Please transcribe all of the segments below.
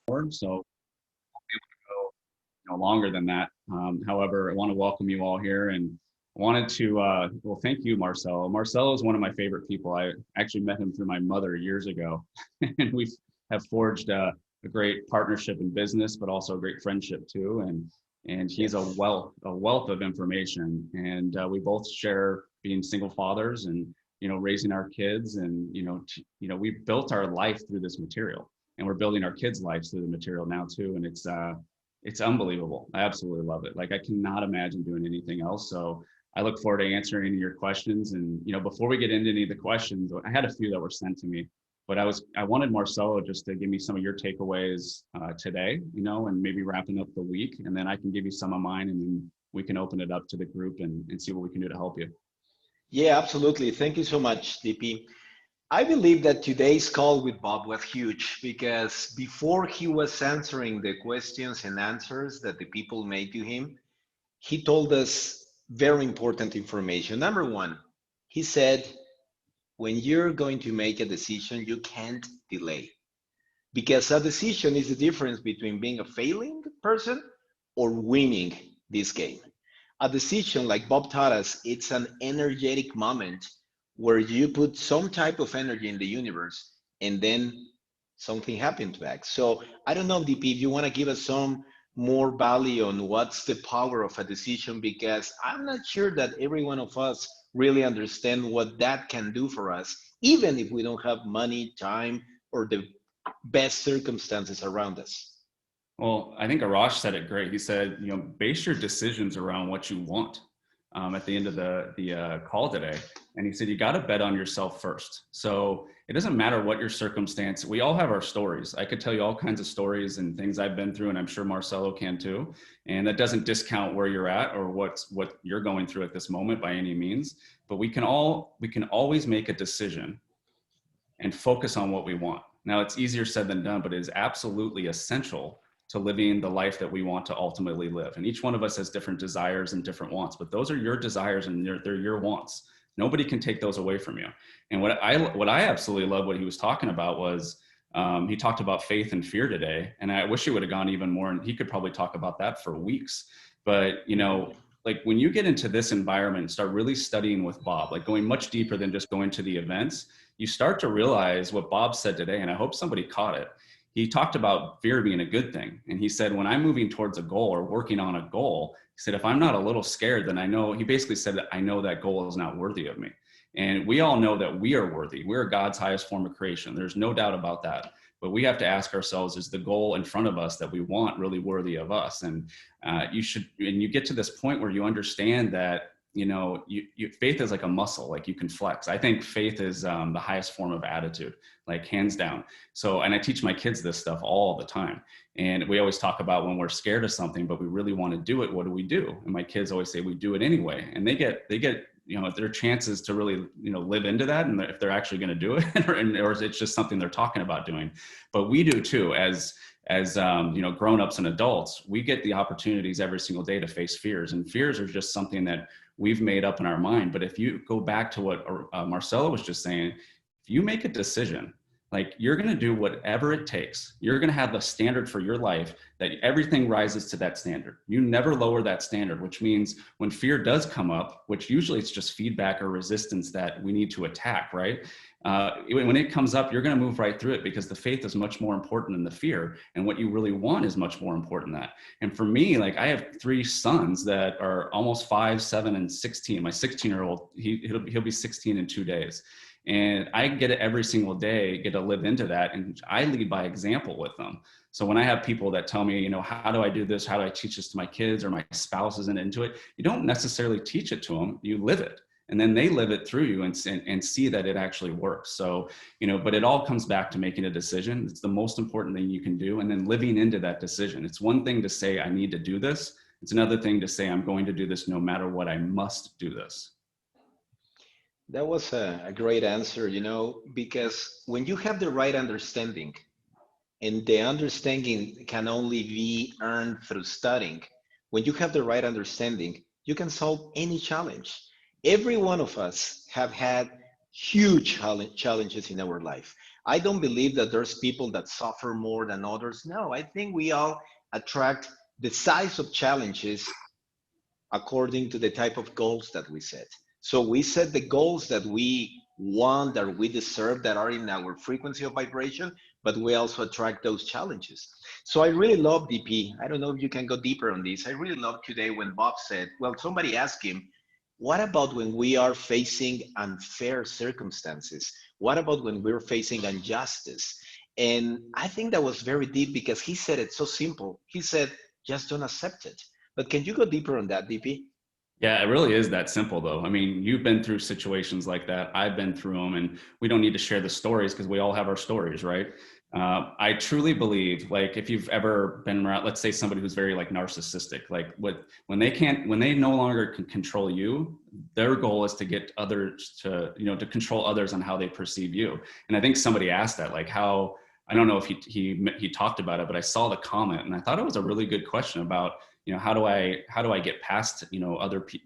forward. So I'll be able to go longer than that. However, I want to welcome you all here, and I wanted to well, thank you, Marcelo. Marcelo is one of my favorite people. I actually met him through my mother years ago, and we have forged a great partnership in business, but also a great friendship too. And he's a wealth of information, and we both share being single fathers and raising our kids, and we built our life through this material, and we're building our kids' lives through the material now too. And it's unbelievable. I absolutely love it. Like, I cannot imagine doing anything else. So I look forward to answering any of your questions. And before we get into any of the questions, I had a few that were sent to me, but I wanted Marcelo just to give me some of your takeaways today, and maybe wrapping up the week, and then I can give you some of mine, and then we can open it up to the group and see what we can do to help you. Yeah, absolutely. Thank you so much, DP. I believe that today's call with Bob was huge because before he was answering the questions and answers that the people made to him, he told us very important information. Number one, he said, when you're going to make a decision, you can't delay, because a decision is the difference between being a failing person or winning this game. A decision, like Bob taught us, it's an energetic moment where you put some type of energy in the universe and then something happens back. So I don't know, DP, if you want to give us some more value on what's the power of a decision, because I'm not sure that every one of us really understand what that can do for us, even if we don't have money, time, or the best circumstances around us. Well, I think Arash said it great. He said, base your decisions around what you want. At the end of the call today, and he said you got to bet on yourself first. So it doesn't matter what your circumstance. We all have our stories. I could tell you all kinds of stories and things I've been through, and I'm sure Marcelo can too. And that doesn't discount where you're at or what you're going through at this moment by any means. But we can always make a decision and focus on what we want. Now, it's easier said than done, but it is absolutely essential to living the life that we want to ultimately live. And each one of us has different desires and different wants, but those are your desires and they're your wants. Nobody can take those away from you. And what I absolutely love what he was talking about was, he talked about faith and fear today. And I wish he would have gone even more, and he could probably talk about that for weeks. But, like when you get into this environment and start really studying with Bob, like going much deeper than just going to the events, you start to realize what Bob said today. And I hope somebody caught it. He talked about fear being a good thing. And he said, when I'm moving towards a goal or working on a goal, he said, if I'm not a little scared, then he basically said that I know that goal is not worthy of me. And we all know that we are worthy. We're God's highest form of creation. There's no doubt about that. But we have to ask ourselves, is the goal in front of us that we want really worthy of us? And you get to this point where you understand that, faith is like a muscle, like you can flex. I think faith is the highest form of attitude, like hands down. So, and I teach my kids this stuff all the time. And we always talk about when we're scared of something, but we really want to do it, what do we do? And my kids always say, we do it anyway. And they get their chances to really, live into that. And if they're actually going to do it, or is it just something they're talking about doing? But we do too, as grown-ups and adults, we get the opportunities every single day to face fears, and fears are just something that we've made up in our mind. But if you go back to what Marcelo was just saying, if you make a decision, like you're going to do whatever it takes, you're going to have a standard for your life that everything rises to that standard. You never lower that standard, which means when fear does come up, which usually it's just feedback or resistance that we need to attack, right? When it comes up, you're going to move right through it, because the faith is much more important than the fear. And what you really want is much more important than that. And for me, like I have 3 sons that are almost 5, 7, and 16. My 16-year-old, he'll be 16 in 2 days. And I get it every single day, get to live into that. And I lead by example with them. So when I have people that tell me, how do I do this? How do I teach this to my kids, or my spouse isn't into it? You don't necessarily teach it to them. You live it. And then they live it through you and see that it actually works. So, but it all comes back to making a decision. It's the most important thing you can do. And then living into that decision. It's one thing to say, I need to do this. It's another thing to say, I'm going to do this no matter what. I must do this. That was a great answer, because when you have the right understanding, and the understanding can only be earned through studying, when you have the right understanding, you can solve any challenge. Every one of us have had huge challenges in our life. I don't believe that there's people that suffer more than others. No, I think we all attract the size of challenges according to the type of goals that we set. So we set the goals that we want, that we deserve, that are in our frequency of vibration, but we also attract those challenges. So I really love DP. I don't know if you can go deeper on this. I really love today when Bob said, well, somebody asked him, what about when we are facing unfair circumstances? What about when we're facing injustice? And I think that was very deep because he said it so simple. He said, just don't accept it. But can you go deeper on that, DP? Yeah, it really is that simple though. I mean, you've been through situations like that. I've been through them, and we don't need to share the stories because we all have our stories, right? I truly believe, like, if you've ever been around, let's say somebody who's very like narcissistic, like when they no longer can control you, their goal is to get others to, to control others on how they perceive you. And I think somebody asked that, like how, I don't know if he talked about it, but I saw the comment and I thought it was a really good question about, how do I get past,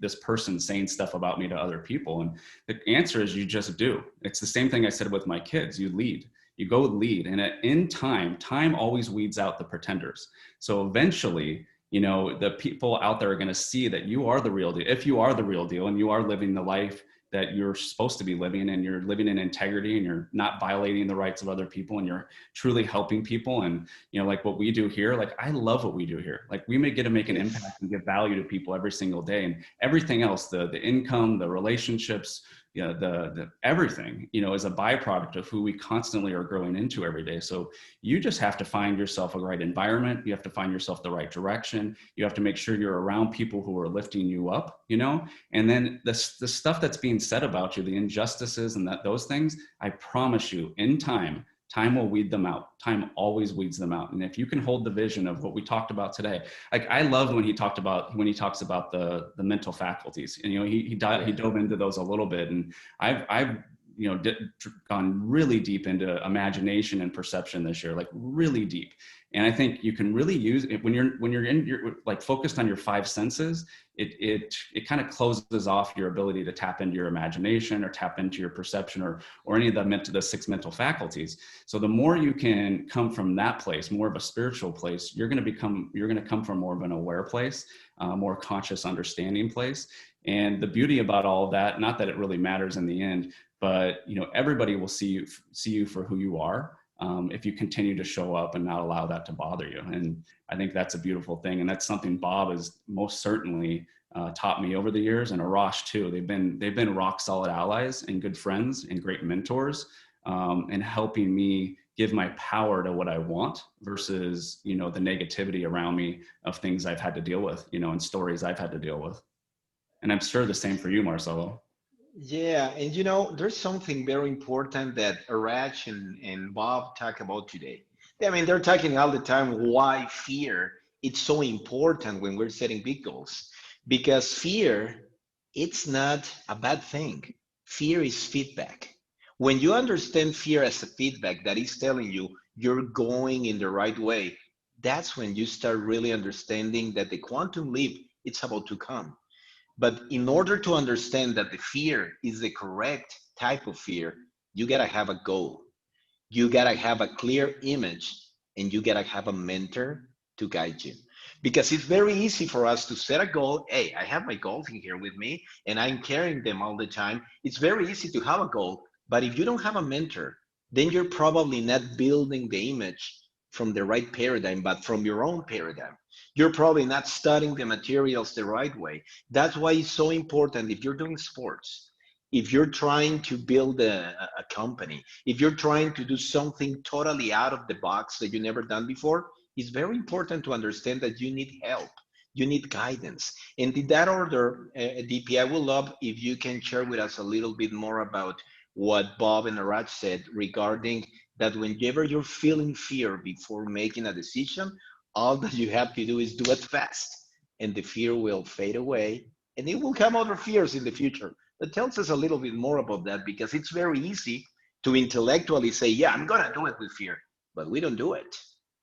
this person saying stuff about me to other people? And the answer is you just do. It's the same thing I said with my kids. You lead. You go lead, and in time always weeds out the pretenders. So eventually, the people out there are going to see that you are the real deal. If you are the real deal and you are living the life that you're supposed to be living, and you're living in integrity, and you're not violating the rights of other people, and you're truly helping people. And, like what we do here, like I love what we do here. Like we may get to make an impact and give value to people every single day, and everything else, the income, the relationships, the everything, is a byproduct of who we constantly are growing into every day. So you just have to find yourself a right environment. You have to find yourself the right direction. You have to make sure you're around people who are lifting you up, and then the stuff that's being said about you, the injustices and those things, I promise you, in time will weed them out. Time always weeds them out. And if you can hold the vision of what we talked about today, like I loved when he talks about the mental faculties, and he dove into those a little bit. And I've gone really deep into imagination and perception this year, like really deep. And I think you can really use it when you're like focused on your five senses. It kind of closes off your ability to tap into your imagination or tap into your perception or any of the six mental faculties. So the more you can come from that place, more of a spiritual place, you're going to come from more of an aware place, more conscious understanding place. And the beauty about all of that, not that it really matters in the end, but everybody will see you for who you are. If you continue to show up and not allow that to bother you. And I think that's a beautiful thing. And that's something Bob has most certainly taught me over the years, and Arash too. They've been rock solid allies and good friends and great mentors, and helping me give my power to what I want versus, the negativity around me of things I've had to deal with, and stories I've had to deal with. And I'm sure the same for you, Marcelo. Yeah, and there's something very important that Arach and Bob talk about today. I mean, they're talking all the time why fear it's so important when we're setting big goals. Because fear, it's not a bad thing. Fear is feedback. When you understand fear as a feedback that is telling you you're going in the right way, that's when you start really understanding that the quantum leap it's about to come. But in order to understand that the fear is the correct type of fear, you gotta have a goal. You gotta have a clear image, and you gotta have a mentor to guide you. Because it's very easy for us to set a goal. Hey, I have my goals in here with me and I'm carrying them all the time. It's very easy to have a goal, but if you don't have a mentor, then you're probably not building the image from the right paradigm, but from your own paradigm. You're probably not studying the materials the right way. That's why it's so important if you're doing sports, if you're trying to build a company, if you're trying to do something totally out of the box that you never done before, it's very important to understand that you need help. You need guidance. And in that order, DP, I would love if you can share with us a little bit more about what Bob and Arach said regarding that whenever you're feeling fear before making a decision, all that you have to do is do it fast, and the fear will fade away, and it will come other fears in the future. That tells us a little bit more about that, because it's very easy to intellectually say, yeah, I'm going to do it with fear, but we don't do it.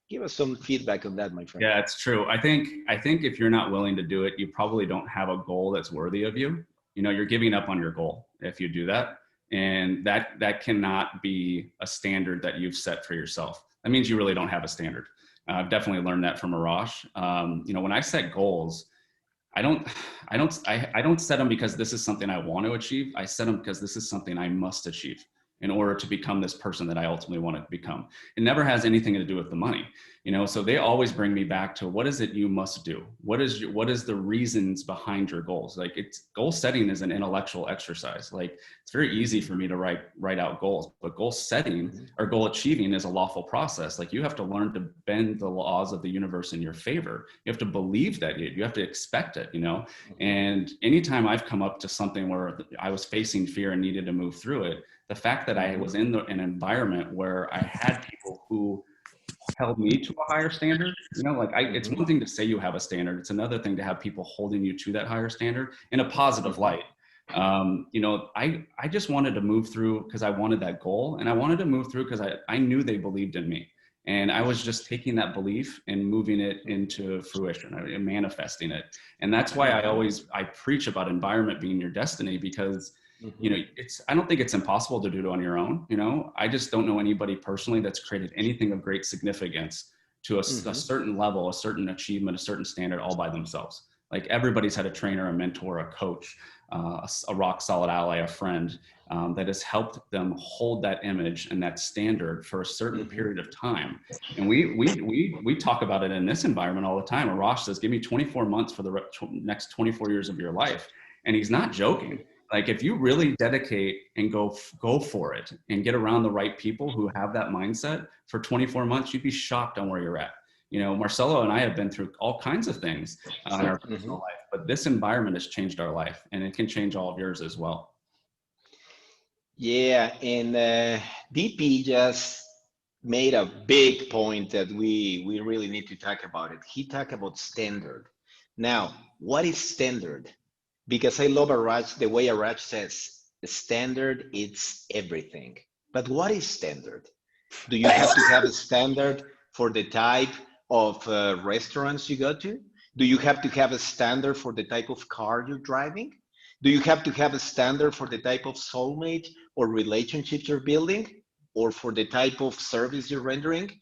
Give us some feedback on that, my friend. Yeah, it's true. I think if you're not willing to do it, you probably don't have a goal that's worthy of you. You're giving up on your goal if you do that. And that cannot be a standard that you've set for yourself. That means you really don't have a standard. I've definitely learned that from Arash. When I set goals, I don't set them because this is something I want to achieve. I set them because this is something I must achieve in order to become this person that I ultimately want to become. It never has anything to do with the money, so they always bring me back to what is it you must do? What is the reasons behind your goals? Like, goal setting is an intellectual exercise. Like, it's very easy for me to write out goals, but goal setting or goal achieving is a lawful process. Like, you have to learn to bend the laws of the universe in your favor. You have to believe that, you have to expect it, and anytime I've come up to something where I was facing fear and needed to move through it, the fact that I was in an environment where I had people who held me to a higher standard, it's one thing to say you have a standard. It's another thing to have people holding you to that higher standard in a positive light. I just wanted to move through because I wanted that goal, and I wanted to move through because I knew they believed in me. And I was just taking that belief and moving it into fruition and manifesting it. And that's why I preach about environment being your destiny, because I don't think it's impossible to do it on your own. I just don't know anybody personally that's created anything of great significance to a certain level, a certain achievement, a certain standard all by themselves. Like, everybody's had a trainer, a mentor, a coach, a rock solid ally, a friend that has helped them hold that image and that standard for a certain period of time. And we talk about it in this environment all the time. Arash says, give me 24 months for the next 24 years of your life. And he's not joking. Like, if you really dedicate and go for it and get around the right people who have that mindset for 24 months, you'd be shocked on where you're at. Marcelo and I have been through all kinds of things in our personal life, but this environment has changed our life, and it can change all of yours as well. Yeah, and DP just made a big point that we really need to talk about it. He talked about standard. Now, what is standard? Because I love Arash, the way Arash says, the standard, it's everything. But what is standard? Do you have to have a standard for the type of restaurants you go to? Do you have to have a standard for the type of car you're driving? Do you have to have a standard for the type of soulmate or relationships you're building, or for the type of service you're rendering?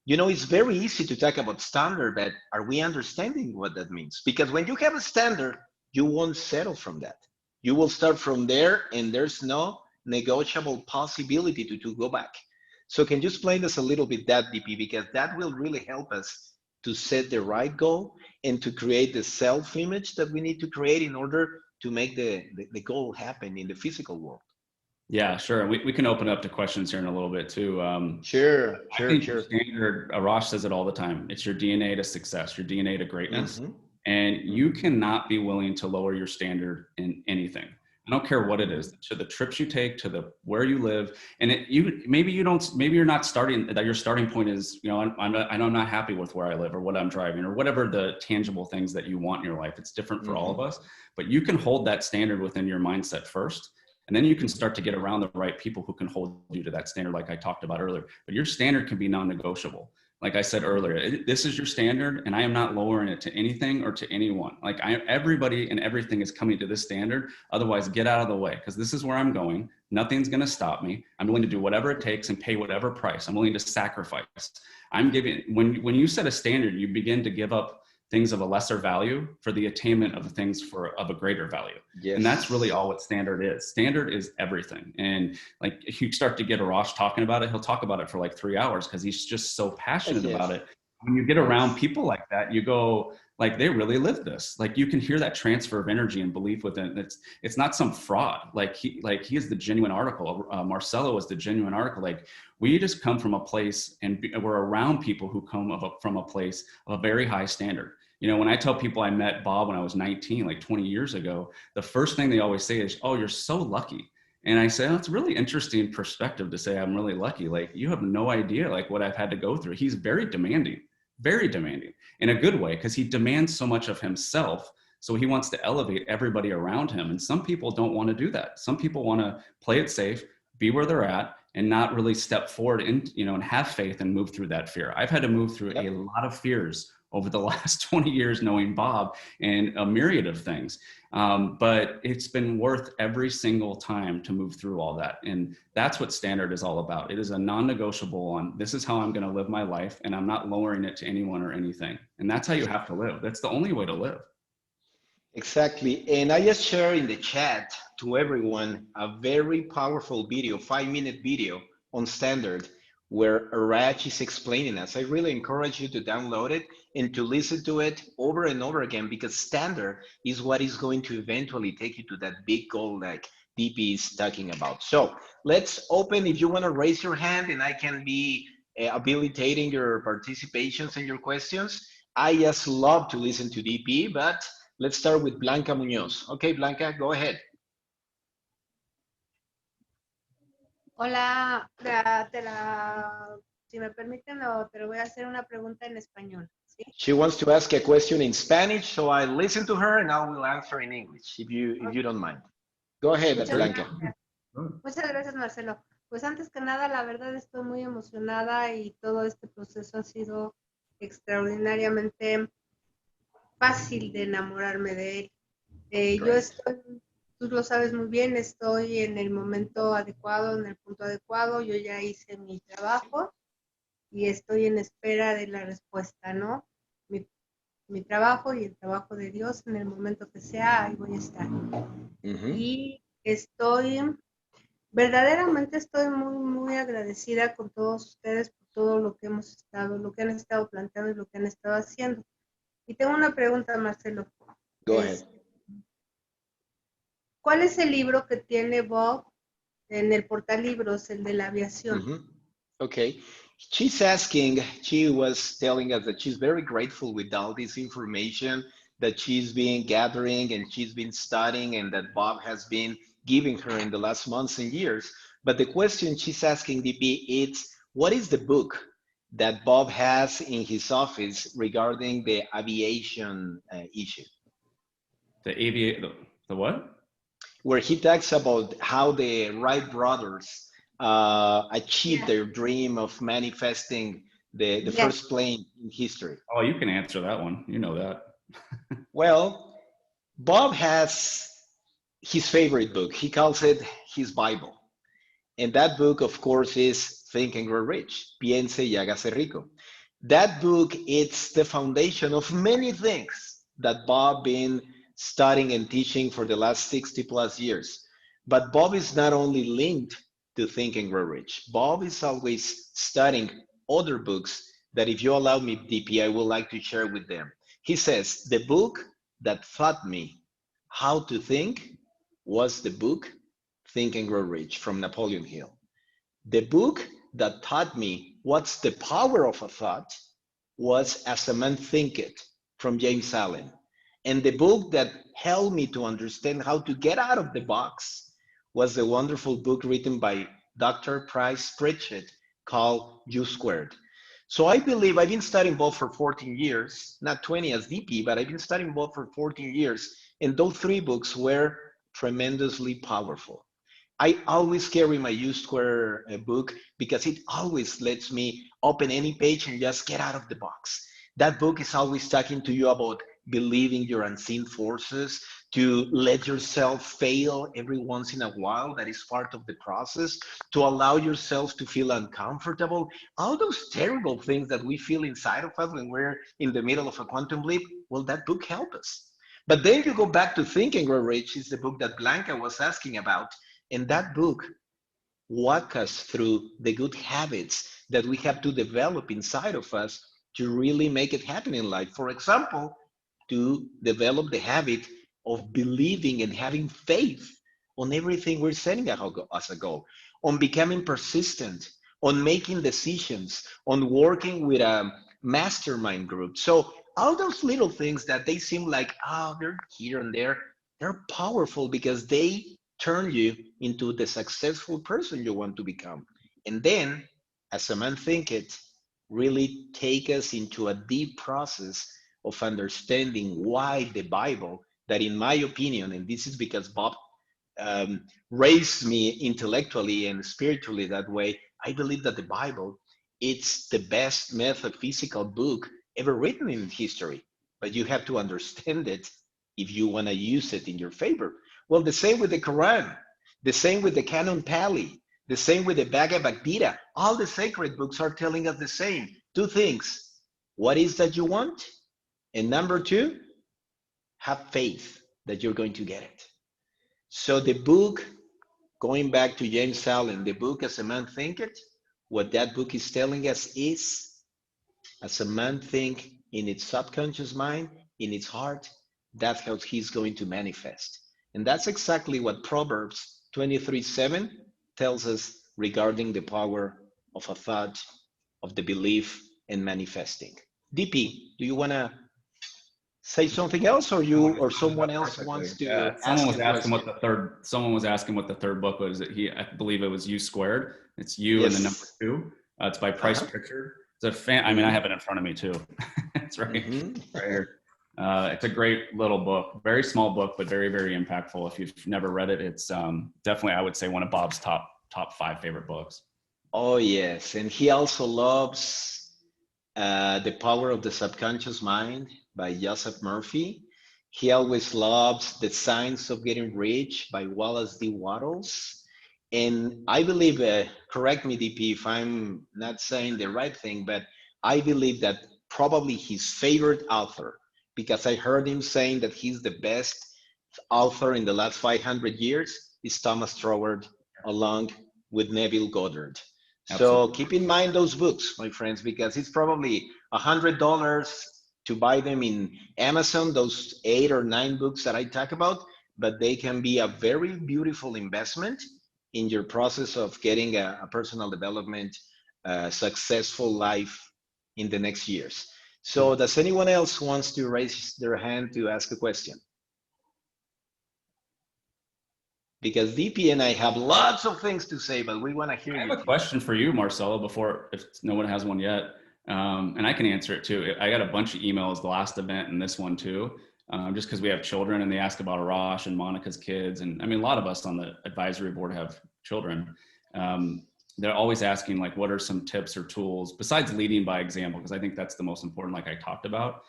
It's very easy to talk about standard, but are we understanding what that means? Because when you have a standard, you won't settle from that. You will start from there, and there's no negotiable possibility to go back. So can you explain us a little bit that, DP, because that will really help us to set the right goal and to create the self-image that we need to create in order to make the goal happen in the physical world. Yeah, sure. We can open up to questions here in a little bit too. Sure. Standard, Arash says it all the time. It's your DNA to success, your DNA to greatness. And you cannot be willing to lower your standard in anything. I don't care what it is, to the trips you take, to where you live. And maybe you're not starting, that your starting point is, I'm not happy with where I live or what I'm driving or whatever the tangible things that you want in your life. It's different for all of us, but you can hold that standard within your mindset first. And then you can start to get around the right people who can hold you to that standard, like I talked about earlier. But your standard can be non-negotiable. Like I said earlier, this is your standard, and I am not lowering it to anything or to anyone. Like everybody and everything is coming to this standard. Otherwise, get out of the way, because this is where I'm going. Nothing's going to stop me. I'm willing to do whatever it takes and pay whatever price. I'm willing to sacrifice. I'm giving. When you set a standard, you begin to give up things of a lesser value for the attainment of the things of a greater value. Yes. And that's really all what standard is. Standard is everything. And like, if you start to get Arash talking about it, he'll talk about it for like 3 hours because he's just so passionate about it. When you get around people like that, you go, like, they really live this. Like, you can hear that transfer of energy and belief within it. It's not some fraud. He is the genuine article. Marcelo is the genuine article. Like, we just come from a place, and we're around people who come from a place of a very high standard. When I tell people I met Bob when I was 19, like 20 years ago, the first thing they always say is, "Oh, you're so lucky." And I say, that's a really interesting perspective to say I'm really lucky. Like, you have no idea like what I've had to go through. He's very demanding in a good way, because he demands so much of himself. So he wants to elevate everybody around him. And some people don't want to do that. Some people want to play it safe, be where they're at, and not really step forward and have faith and move through that fear. I've had to move through a lot of fears over the last 20 years knowing Bob and a myriad of things. But it's been worth every single time to move through all that. And that's what standard is all about. It is a non-negotiable on, this is how I'm going to live my life, and I'm not lowering it to anyone or anything. And that's how you have to live. That's the only way to live. Exactly. And I just share in the chat to everyone a very powerful video, 5-minute video on standard where Raj is explaining us. I really encourage you to download it and to listen to it over and over again, because standard is what is going to eventually take you to that big goal like DP is talking about. So let's open, if you want to raise your hand and I can be habilitating your participations and your questions. I just love to listen to DP, but let's start with Blanca Muñoz. Okay, Blanca, go ahead. Hola, si me permiten, te lo voy a hacer una pregunta en español, ¿sí? She wants to ask a question in Spanish, so I listen to her and I will answer in English, if you don't mind. Go ahead, Muchas Blanca. gracias. Muchas gracias, Marcelo. Pues antes que nada, la verdad estoy muy emocionada y todo este proceso ha sido extraordinariamente fácil de enamorarme de él. Yo estoy, tú lo sabes muy bien, estoy en el momento adecuado, en el punto adecuado. Yo ya hice mi trabajo y estoy en espera de la respuesta, ¿no? Mi trabajo y el trabajo de Dios, en el momento que sea, ahí voy a estar. Y verdaderamente estoy muy, muy agradecida con todos ustedes por todo lo que lo que han estado planteando y lo que han estado haciendo. Y tengo una pregunta, Marcelo. Go ahead. ¿Cuál es el libro que tiene Bob en el portalibros, el de la aviación? Okay. She's asking, she was telling us that she's very grateful with all this information that she's been gathering and she's been studying and that Bob has been giving her in the last months and years. But the question she's asking, DP, is what is the book that Bob has in his office regarding the aviation issue? The what? Where he talks about how the Wright brothers achieved their dream of manifesting the first plane in history. Oh, you can answer that one. You know that. Well, Bob has his favorite book. He calls it his Bible. And that book, of course, is Think and Grow Rich, Piense y Hágase Rico. That book, it's the foundation of many things that Bob been studying and teaching for the last 60 plus years. But Bob is not only linked to Think and Grow Rich. Bob is always studying other books that, if you allow me, DP, I would like to share with them. He says, the book that taught me how to think was the book Think and Grow Rich from Napoleon Hill. The book that taught me what's the power of a thought was As a Man Thinketh from James Allen. And the book that helped me to understand how to get out of the box was the wonderful book written by Dr. Price Pritchett called U Squared. So I believe I've been studying both for 14 years, not 20 as DP, but I've been studying both for 14 years. And those three books were tremendously powerful. I always carry my U Square book because it always lets me open any page and just get out of the box. That book is always talking to you about believing your unseen forces, to let yourself fail every once in a while. That is part of the process, to allow yourself to feel uncomfortable. All those terrible things that we feel inside of us when we're in the middle of a quantum leap, well, that book helps us. But then you go back to Think and Grow Rich, is the book that Blanca was asking about. And that book walks us through the good habits that we have to develop inside of us to really make it happen in life. For example, to develop the habit of believing and having faith on everything we're setting as a goal, on becoming persistent, on making decisions, on working with a mastermind group. So all those little things that they seem like, oh, they're here and there, they're powerful because they turn you into the successful person you want to become. And then, As a Man Thinketh, really take us into a deep process of understanding why the Bible, that in my opinion, and this is because Bob raised me intellectually and spiritually that way, I believe that the Bible, it's the best metaphysical book ever written in history, but you have to understand it if you want to use it in your favor. Well, the same with the Quran, the same with the Canon Pali, the same with the Bhagavad Gita. All the sacred books are telling us the same two things. What is that you want? And number two, have faith that you're going to get it. So the book, going back to James Allen, the book As a Man Thinketh, what that book is telling us is, as a man think in its subconscious mind, in its heart, that's how he's going to manifest. And that's exactly what Proverbs 23:7 tells us regarding the power of a thought, of the belief, and manifesting. DP, do you want to say something else, or someone else wants to someone ask was a asking question? someone was asking what the third book was. I believe it was U Squared. It's U and the number Yes. 2. It's by Price Pritchard. It's a fan. I mean, I have it in front of me too. It's right here. It's a great little book, very small book, but very, very impactful. If you've never read it, it's definitely, I would say, one of Bob's top 5 favorite books. Oh yes, and he also loves The Power of the Subconscious Mind by Joseph Murphy. He always loves The Science of Getting Rich by Wallace D. Wattles. And I believe, correct me, DP, if I'm not saying the right thing, but I believe that probably his favorite author, because I heard him saying that he's the best author in the last 500 years, is Thomas Troward, along with Neville Goddard. So keep in mind those books, my friends, because it's probably $100 to buy them in Amazon, those 8 or 9 books that I talk about, but they can be a very beautiful investment in your process of getting a personal development, successful life in the next years. So does anyone else wants to raise their hand to ask a question? Because DP and I have lots of things to say, but we want to hear you. I have a question for you, Marcelo, before, if no one has one yet, and I can answer it too. I got a bunch of emails the last event and this one too, just because we have children and they ask about Arash and Monica's kids. And I mean, a lot of us on the advisory board have children. They're always asking, like, what are some tips or tools besides leading by example? Because I think that's the most important, like I talked about.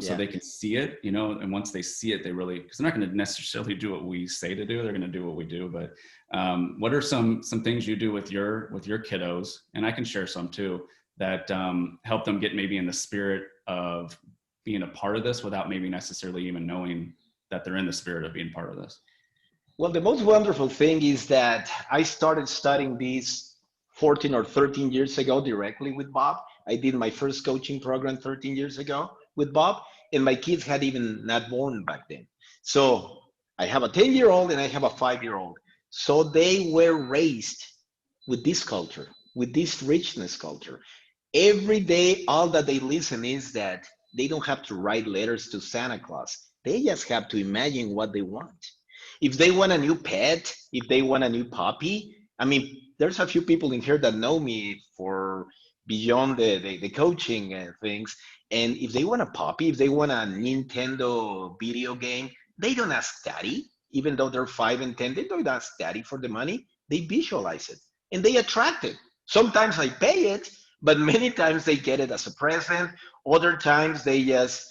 So they can see it, you know, and once they see it, they really, because they're not going to necessarily do what we say to do, they're going to do what we do. But what are some things you do with your kiddos, and I can share some too, that help them get maybe in the spirit of being a part of this without maybe necessarily even knowing that they're in the spirit of being part of this? Well, the most wonderful thing is that I started studying this 14 or 13 years ago directly with Bob. I did my first coaching program 13 years ago with Bob, and my kids had even not born back then. So I have a 10-year-old and I have a 5-year-old. So they were raised with this culture, with this richness culture. Every day, all that they listen is that they don't have to write letters to Santa Claus. They just have to imagine what they want. If they want a new pet, if they want a new puppy, I mean, there's a few people in here that know me for beyond the coaching things. And if they want a puppy, if they want a Nintendo video game, they don't ask daddy, even though they're 5 and 10, they don't ask daddy for the money. They visualize it and they attract it. Sometimes I pay it, but many times they get it as a present. Other times they just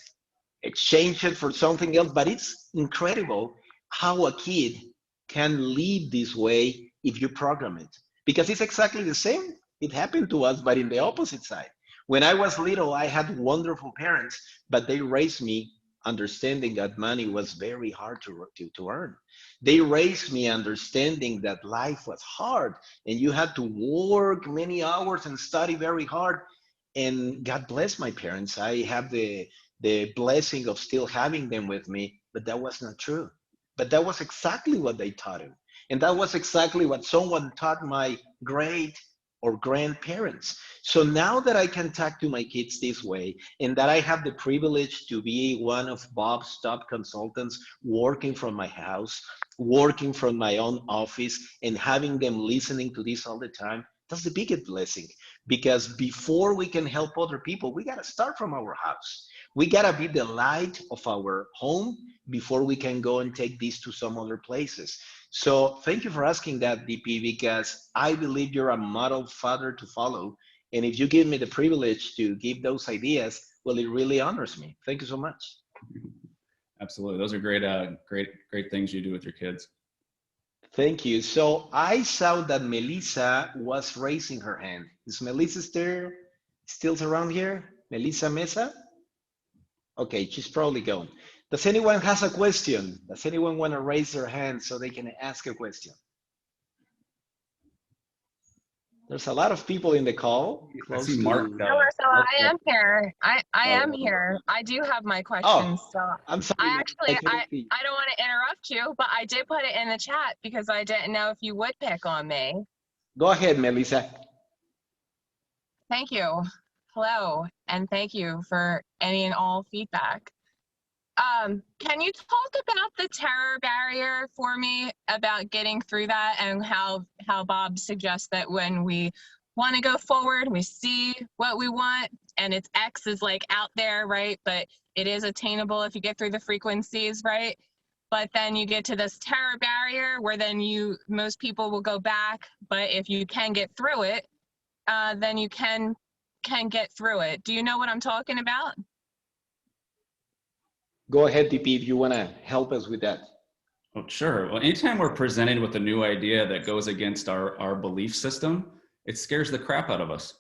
exchange it for something else. But it's incredible how a kid can live this way if you program it, because it's exactly the same. It happened to us, but in the opposite side. When I was little, I had wonderful parents, but they raised me understanding that money was very hard to earn. They raised me understanding that life was hard and you had to work many hours and study very hard. And God bless my parents. I have the blessing of still having them with me, but that was not true. But that was exactly what they taught him. And that was exactly what someone taught my great or grandparents. So now that I can talk to my kids this way, and that I have the privilege to be one of Bob's top consultants, working from my house, working from my own office, and having them listening to this all the time, that's the biggest blessing. Because before we can help other people, we got to start from our house. We got to be the light of our home before we can go and take this to some other places. So thank you for asking that, DP, because I believe you're a model father to follow. And if you give me the privilege to give those ideas, Well, it really honors me. Thank you so much. Absolutely. Those are great things you do with your kids. Thank you. So I saw that Melissa was raising her hand. Is Melissa still around here? Melissa Mesa? Okay, she's probably gone. Does anyone has a question? Does anyone want to raise their hand so they can ask a question? There's a lot of people in the call. I see Mark. Hello, so I am here. I am here. I do have my questions. So I'm sorry. I don't want to interrupt you, but I did put it in the chat because I didn't know if you would pick on me. Go ahead, Melissa. Thank you. Hello, and thank you for any and all feedback. Can you talk about the terror barrier for me, about getting through that, and how Bob suggests that when we want to go forward, we see what we want, and its X is like out there, right? But it is attainable if you get through the frequencies, right? But then you get to this terror barrier where then most people will go back, but if you can get through it, then you can get through it. Do you know what I'm talking about? Go ahead, DP, if you want to help us with that. Oh, sure. Well, anytime we're presented with a new idea that goes against our belief system, it scares the crap out of us.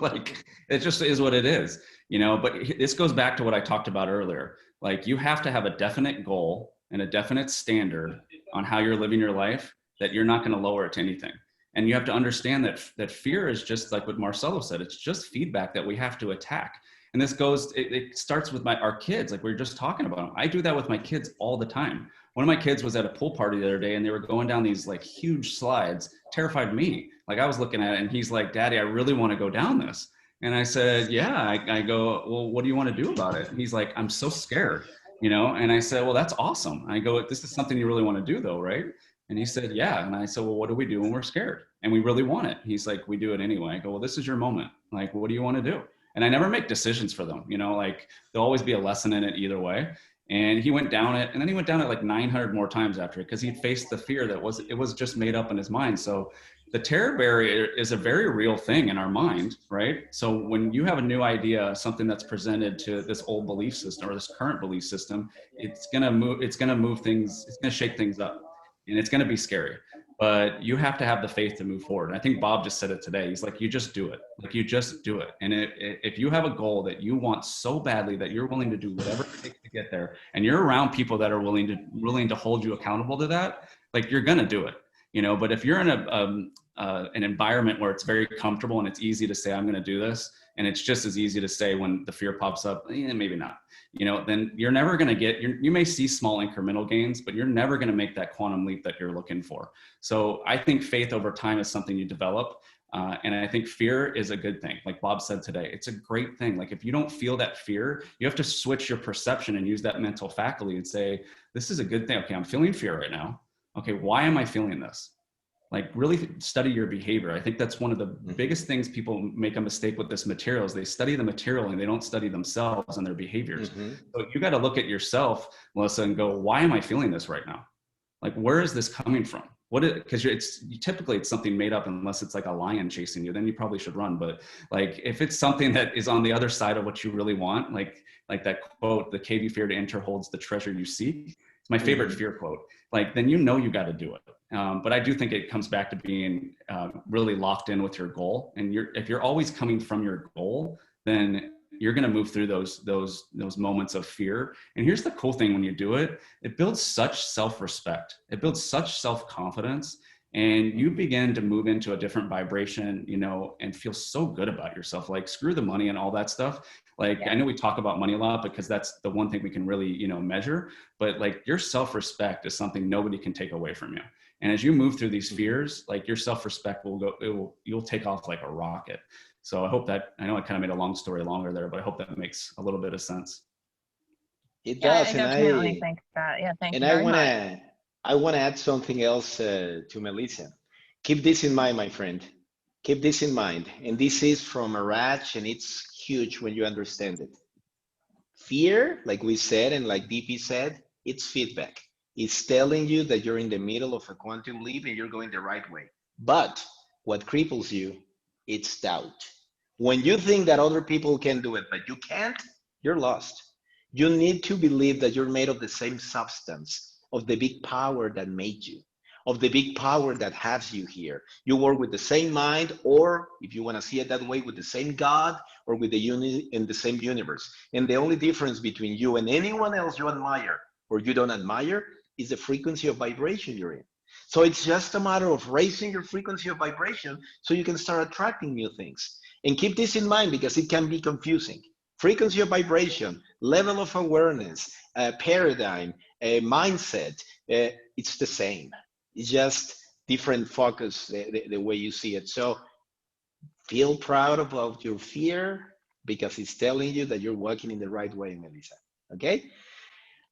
Like it just is what it is, but this goes back to what I talked about earlier. Like you have to have a definite goal and a definite standard on how you're living your life, that you're not going to lower it to anything. And you have to understand that fear is just like what Marcelo said, it's just feedback that we have to attack. And this it starts with our kids, like we were just talking about. I do that with my kids all the time. One of my kids was at a pool party the other day and they were going down these like huge slides, terrified me. Like I was looking at it and he's like, Daddy, I really want to go down this. And I said, yeah, I go, well, what do you want to do about it? And he's like, I'm so scared, and I said, well, that's awesome. I go, this is something you really want to do though, right? And he said, yeah. And I said, well, what do we do when we're scared and we really want it? He's like, we do it anyway. I go, well, this is your moment. Like, what do you want to do? And I never make decisions for them, like there'll always be a lesson in it either way. And he went down it, and then he went down it like 900 more times after it, because he faced the fear that it was just made up in his mind. So the terror barrier is a very real thing in our mind, right? So when you have a new idea, something that's presented to this old belief system or this current belief system, it's gonna move things, it's gonna shake things up, and it's gonna be scary. But you have to have the faith to move forward. And I think Bob just said it today. He's like, you just do it. Like, you just do it. And if you have a goal that you want so badly that you're willing to do whatever it takes to get there, and you're around people that are willing to hold you accountable to that, like, you're gonna do it. But if you're in an environment where it's very comfortable and it's easy to say, I'm gonna do this, and it's just as easy to say when the fear pops up, maybe not, then you're never going to you may see small incremental gains, but you're never going to make that quantum leap that you're looking for. So I think faith over time is something you develop. And I think fear is a good thing. Like Bob said today, it's a great thing. Like if you don't feel that fear, you have to switch your perception and use that mental faculty and say, this is a good thing. Okay, I'm feeling fear right now. Okay, why am I feeling this? Like really study your behavior. I think that's one of the biggest things people make a mistake with this material is they study the material and they don't study themselves and their behaviors. So you got to look at yourself, Melissa, and go, why am I feeling this right now? Like, where is this coming from? Because typically it's something made up, unless it's like a lion chasing you, then you probably should run. But like, if it's something that is on the other side of what you really want, like that quote, the cave you fear to enter holds the treasure you seek. It's my favorite fear quote. Like, then you got to do it. But I do think it comes back to being really locked in with your goal. And if you're always coming from your goal, then you're going to move through those moments of fear. And here's the cool thing: when you do it, it builds such self-respect. It builds such self-confidence, and you begin to move into a different vibration, and feel so good about yourself. Like, screw the money and all that stuff. Like, I know we talk about money a lot because that's the one thing we can really, measure, but like, your self-respect is something nobody can take away from you. And as you move through these fears, like, your self-respect you'll take off like a rocket. So I know I kind of made a long story longer there, but I hope that makes a little bit of sense. It does. I definitely think that. Yeah, thank you very much. I want to add something else to Melissa. Keep this in mind, my friend. Keep this in mind. And this is from Arach, and it's huge when you understand it. Fear, like we said, and like DP said, it's feedback. It's telling you that you're in the middle of a quantum leap and you're going the right way. But what cripples you, it's doubt. When you think that other people can do it, but you can't, you're lost. You need to believe that you're made of the same substance, of the big power that made you, of the big power that has you here. You work with the same mind, or if you want to see it that way, with the same God, or with the unity in the same universe. And the only difference between you and anyone else you admire or you don't admire is the frequency of vibration you're in. So it's just a matter of raising your frequency of vibration so you can start attracting new things. And keep this in mind because it can be confusing. Frequency of vibration, level of awareness, paradigm, mindset, it's the same. It's just different focus, the way you see it. So feel proud about your fear because it's telling you that you're walking in the right way, Melissa. Okay?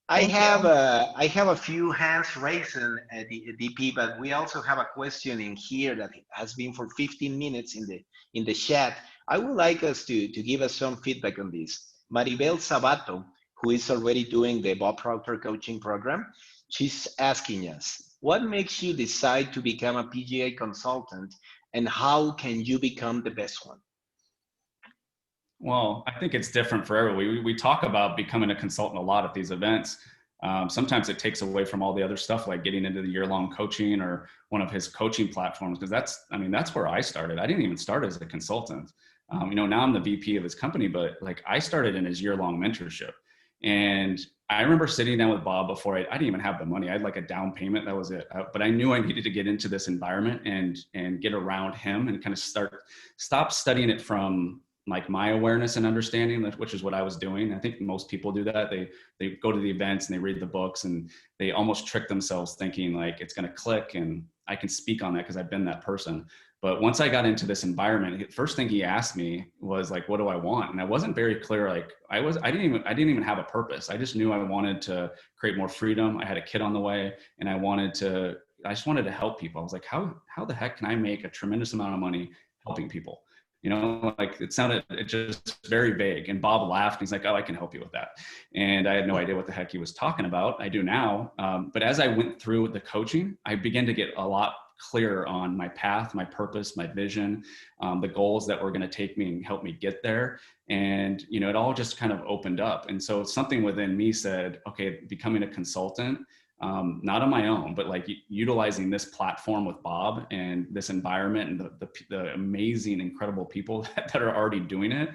I have a few hands raised, DP, but we also have a question in here that has been for 15 minutes in the chat. I would like us to give us some feedback on this. Maribel Sabato, who is already doing the Bob Proctor coaching program, she's asking us, what makes you decide to become a PGA consultant, and how can you become the best one? Well, I think it's different for everyone. We talk about becoming a consultant a lot at these events. Sometimes it takes away from all the other stuff, like getting into the year-long coaching or one of his coaching platforms, because that's where I started. I didn't even start as a consultant. Now I'm the VP of his company, but like I started in his year-long mentorship. And I remember sitting down with Bob before I didn't even have the money. I had like a down payment. That was it. But I knew I needed to get into this environment and get around him and kind of stop studying it from like my awareness and understanding, which is what I was doing. I think most people do that. They go to the events and they read the books and they almost trick themselves thinking like it's going to click. And I can speak on that because I've been that person. But once I got into this environment, the first thing he asked me was like, what do I want? And I wasn't very clear. Like I didn't even have a purpose. I just knew I wanted to create more freedom. I had a kid on the way and I just wanted to help people. I was like, how the heck can I make a tremendous amount of money helping people? Like it sounded just very vague. And Bob laughed. He's like, oh, I can help you with that. And I had no idea what the heck he was talking about. I do now. But as I went through the coaching, I began to get a lot clearer on my path, my purpose, my vision, the goals that were going to take me and help me get there. And, it all just kind of opened up. And so something within me said, okay, becoming a consultant, not on my own, but like utilizing this platform with Bob and this environment and the amazing, incredible people that are already doing it,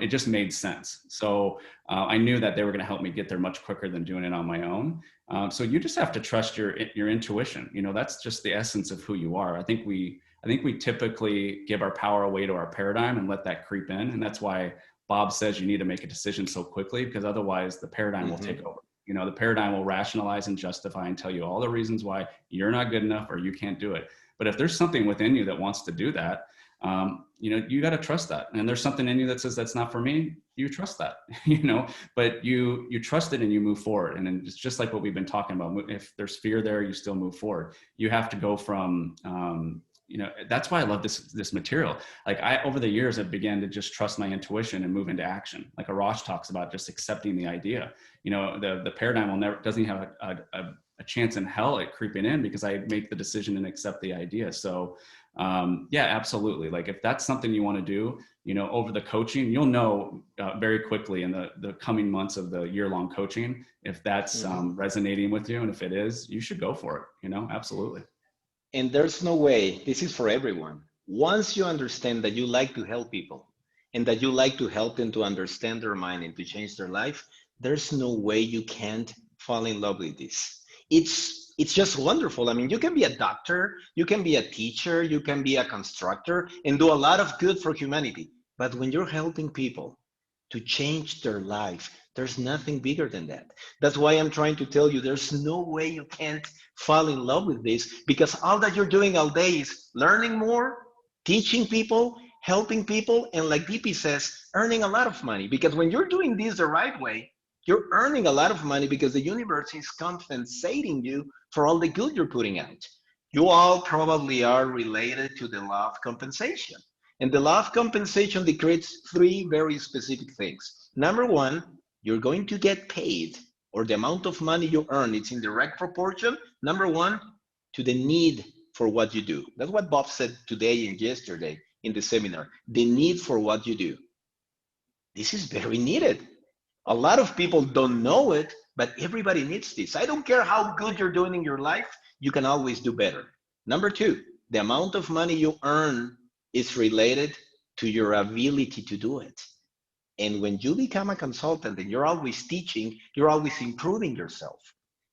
it just made sense. So I knew that they were going to help me get there much quicker than doing it on my own. So you just have to trust your intuition. That's just the essence of who you are. I think we typically give our power away to our paradigm and let that creep in. And that's why Bob says you need to make a decision so quickly, because otherwise the paradigm will take over. The paradigm will rationalize and justify and tell you all the reasons why you're not good enough or you can't do it. But if there's something within you that wants to do that, you got to trust that. And there's something in you that says that's not for me. You trust that, but you trust it and you move forward. And then it's just like what we've been talking about. If there's fear there, you still move forward. You have to go from, that's why I love this material. Like over the years, I began to just trust my intuition and move into action. Like Arash talks about just accepting the idea. The paradigm doesn't have a chance in hell at creeping in because I make the decision and accept the idea. So yeah, absolutely. Like if that's something you want to do, over the coaching, you'll know very quickly in the coming months of the year-long coaching, if that's resonating with you. And if it is, you should go for it, absolutely. And there's no way, this is for everyone. Once you understand that you like to help people and that you like to help them to understand their mind and to change their life, there's no way you can't fall in love with this. It's just wonderful. I mean, you can be a doctor, you can be a teacher, you can be a constructor and do a lot of good for humanity. But when you're helping people to change their life, there's nothing bigger than that. That's why I'm trying to tell you, there's no way you can't fall in love with this, because all that you're doing all day is learning more, teaching people, helping people, and like DP says, earning a lot of money. Because when you're doing this the right way, you're earning a lot of money because the universe is compensating you for all the good you're putting out. You all probably are related to the law of compensation. And the law of compensation decrees 3 very specific things. Number 1, you're going to get paid, or the amount of money you earn, it's in direct proportion, number 1, to the need for what you do. That's what Bob said today and yesterday. in the seminar, the need for what you do. This is very needed. A lot of people don't know it, but everybody needs this. I don't care how good you're doing in your life, you can always do better. Number two, the amount of money you earn is related to your ability to do it. And when you become a consultant and you're always teaching, you're always improving yourself.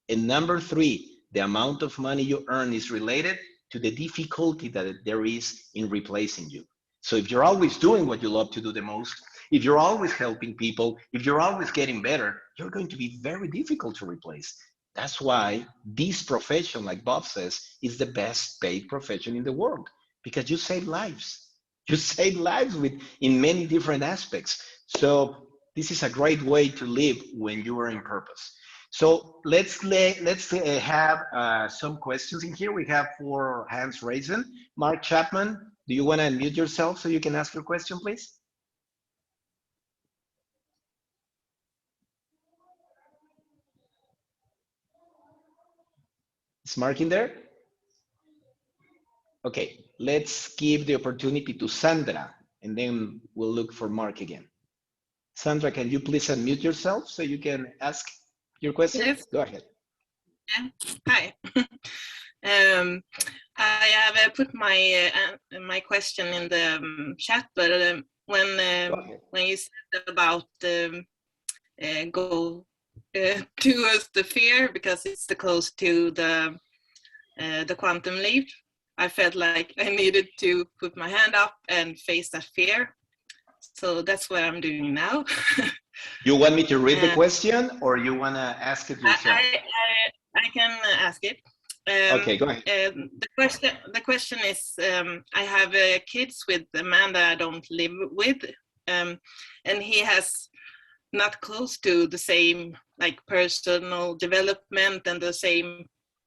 And number three, the amount of money you earn is related to the difficulty that there is in replacing you. So if you're always doing what you love to do the most, if you're always helping people, if you're always getting better, you're going to be very difficult to replace. That's why this profession, like Bob says, is the best paid profession in the world, because you save lives. You save lives in many different aspects. So this is a great way to live when you are in purpose. So let's have some questions in here. We have 4 hands raised. Mark Chapman, do you want to unmute yourself so you can ask your question, please? Is Mark in there? Okay, let's give the opportunity to Sandra, and then we'll look for Mark again. Sandra, can you please unmute yourself so you can ask your question? Yes. Go ahead. Yeah. Hi. I have put my my question in the chat, but when you said about go towards the fear because it's the close to the quantum leap, I felt like I needed to put my hand up and face that fear. So that's what I'm doing now. You want me to read the question, or you want to ask it yourself? I can ask it. Okay, go ahead. The question is, I have kids with a man that I don't live with, and he has not close to the same like personal development and the same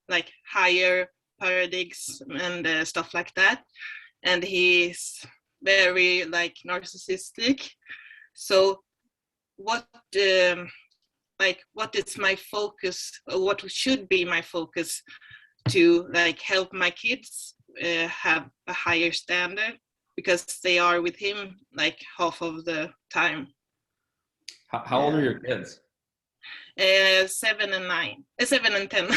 like higher paradigms and stuff like that, and he's very like narcissistic. So what is my focus, or what should be my focus to like help my kids have a higher standard, because they are with him like half of the time. How old are your kids? 7 and 10.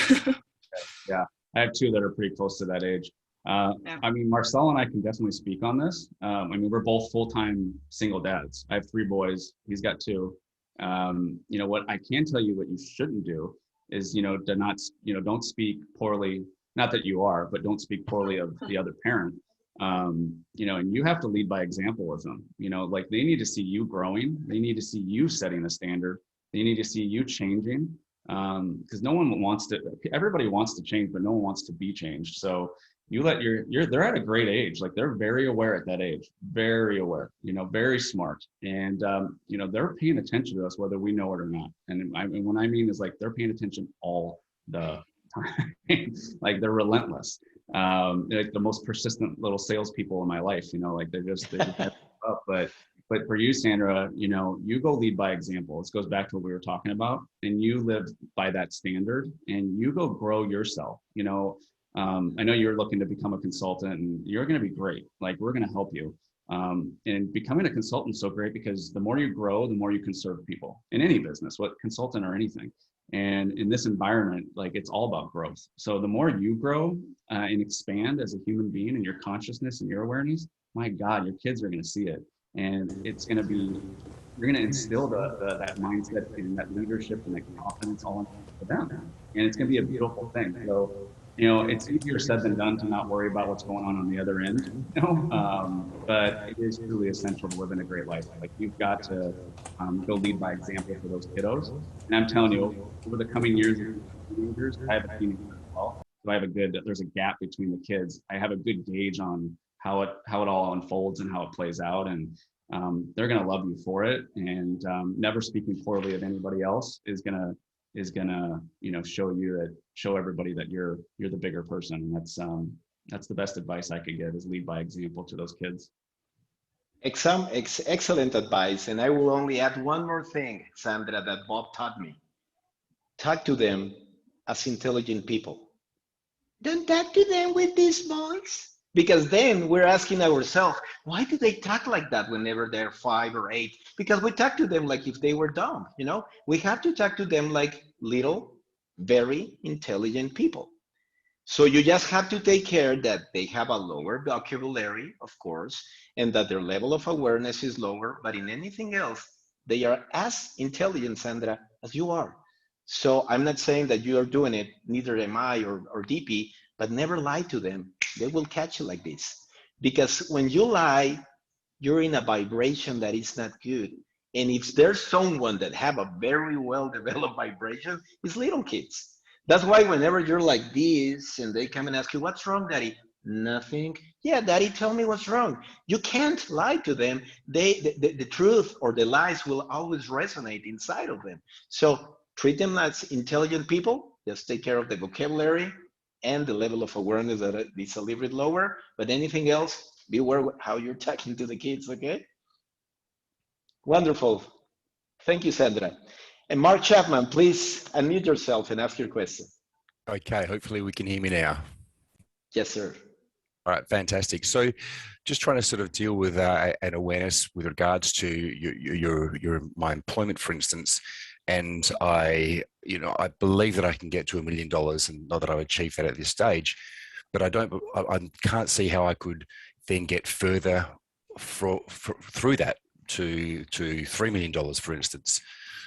Yeah, I have 2 that are pretty close to that age. I mean, Marcel and I can definitely speak on this. I mean, we're both full-time single dads. I have 3 boys. He's got 2. You know, what I can tell you what you shouldn't do is, don't speak poorly, not that you are, but don't speak poorly of the other parent. And you have to lead by example with them. Like they need to see you growing. They need to see you setting the standard. They need to see you changing. Because everybody wants to change, but no one wants to be changed. So you let they're at a great age. Like they're very aware at that age, very aware, very smart. And, they're paying attention to us, whether we know it or not. And what I mean is like, they're paying attention all the time. Like they're relentless. They're like the most persistent little salespeople in my life, like they just up. But for you, Sandra, you go lead by example. This goes back to what we were talking about, and you live by that standard, and you go grow yourself. I know you're looking to become a consultant, and you're going to be great. Like we're going to help you. And becoming a consultant is so great because the more you grow, the more you can serve people in any business, what consultant or anything. And in this environment, like it's all about growth. So the more you grow and expand as a human being, and your consciousness and your awareness, my God, your kids are going to see it. And it's going to be, you're going to instill that mindset and that leadership and that confidence all into them. And it's going to be a beautiful thing. So, it's easier said than done to not worry about what's going on the other end, but it is truly essential to living a great life. Like you've got to go lead by example for those kiddos. And I'm telling you, over the coming years, I have a teenager as well. So there's a gap between the kids. I have a good gauge on how it all unfolds and how it plays out. And they're going to love you for it. And never speaking poorly of anybody else is gonna show everybody that you're the bigger person. And that's the best advice I could give, is lead by example to those kids. Excellent advice. And I will only add one more thing, Sandra, that Bob taught me. Talk to them as intelligent people. Don't talk to them with these balls. Because then we're asking ourselves, why do they talk like that whenever they're 5 or 8? Because we talk to them like if they were dumb, you know? We have to talk to them like little, very intelligent people. So you just have to take care that they have a lower vocabulary, of course, and that their level of awareness is lower, but in anything else, they are as intelligent, Sandra, as you are. So I'm not saying that you are doing it, neither am I or DP, but never lie to them. They will catch you like this. Because when you lie, you're in a vibration that is not good. And if there's someone that have a very well developed vibration, it's little kids. That's why whenever you're like this and they come and ask you, what's wrong, daddy? Nothing. Yeah, daddy, tell me what's wrong. You can't lie to them. The truth or the lies will always resonate inside of them. So treat them as intelligent people. Just take care of the vocabulary and the level of awareness that is a little bit lower. But anything else, be aware how you're talking to the kids, okay? Wonderful. Thank you, Sandra. And Mark Chapman, please unmute yourself and ask your question. Okay, hopefully we can hear me now. Yes, sir. All right, fantastic. So just trying to sort of deal with an awareness with regards to my employment, for instance. And I believe that I can get to $1 million, and not that I would achieve that at this stage, but I can't see how I could then get further through that to $3 million, for instance.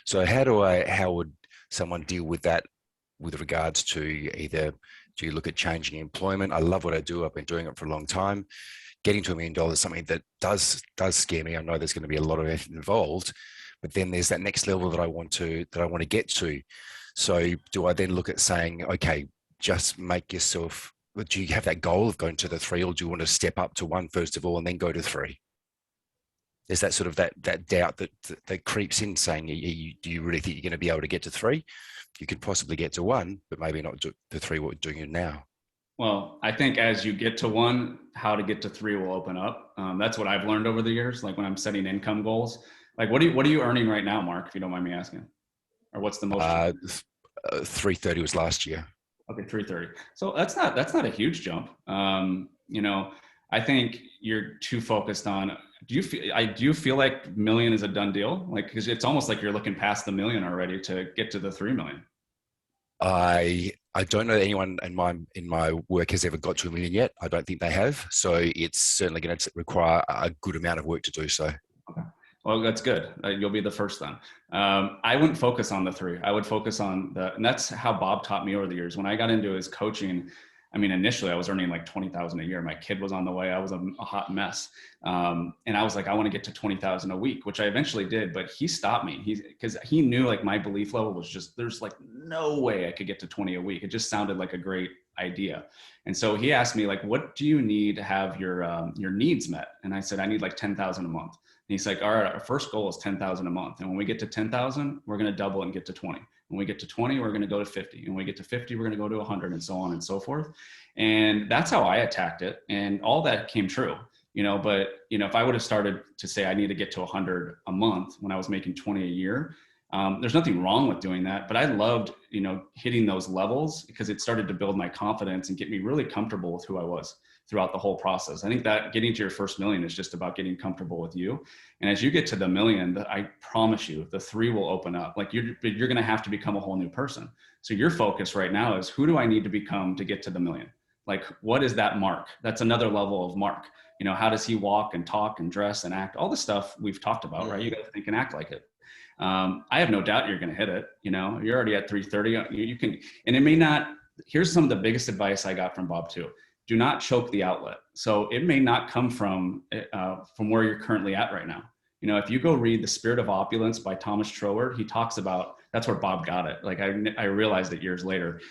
So how would someone deal with that with regards to either, do you look at changing employment? I love what I do. I've been doing it for a long time. Getting to $1 million is something that does scare me. I know there's going to be a lot of effort involved, but then there's that next level that I want to get to. So do I then look at saying, okay, just make yourself, do you have that goal of going to the 3, or do you want to step up to 1 first of all and then go to 3? There's that sort of that doubt that creeps in, saying, do you really think you're going to be able to get to 3? You could possibly get to 1, but maybe not to 3, what you're doing now. Well, I think as you get to 1, how to get to 3 will open up. That's what I've learned over the years. Like when I'm setting income goals, like what are you earning right now, Mark, if you don't mind me asking? Or what's the most? 330 was last year. Okay, 330. So that's not a huge jump. I think you're too focused on, do you feel like million is a done deal? Like, because it's almost like you're looking past the million already to get to the 3 million. I don't know that anyone in my work has ever got to $1 million yet. I don't think they have. So it's certainly going to require a good amount of work to do so. Okay. Well, that's good. You'll be the first then. I wouldn't focus on the 3. I would focus on and that's how Bob taught me over the years. When I got into his coaching, I mean, initially I was earning like $20,000 a year. My kid was on the way. I was a hot mess. And I was like, I want to get to 20,000 a week, which I eventually did, but he stopped me. Because he knew like my belief level was just, there's like no way I could get to 20 a week. It just sounded like a great idea. And so he asked me like, what do you need to have your needs met? And I said, I need like 10,000 a month. And he's like, all right, our first goal is 10,000 a month. And when we get to 10,000, we're going to double it and get to 20. When we get to 20, we're going to go to 50. And when we get to 50, we're going to go to 100, and so on and so forth. And that's how I attacked it. And all that came true, but if I would have started to say I need to get to 100 a month when I was making 20 a year, there's nothing wrong with doing that. But I loved, hitting those levels because it started to build my confidence and get me really comfortable with who I was throughout the whole process. I think that getting to your first million is just about getting comfortable with you. And as you get to the million, I promise you, the 3 will open up. Like you're going to have to become a whole new person. So your focus right now is, who do I need to become to get to the million? Like, what is that Mark? That's another level of Mark. How does he walk and talk and dress and act? All the stuff we've talked about, right? You got to think and act like it. I have no doubt you're going to hit it. You're already at 330. You can, and it may not, here's some of the biggest advice I got from Bob too. Do not choke the outlet. So it may not come from where you're currently at right now. If you go read The Spirit of Opulence by Thomas Troward, he talks about, that's where Bob got it. Like I realized it years later.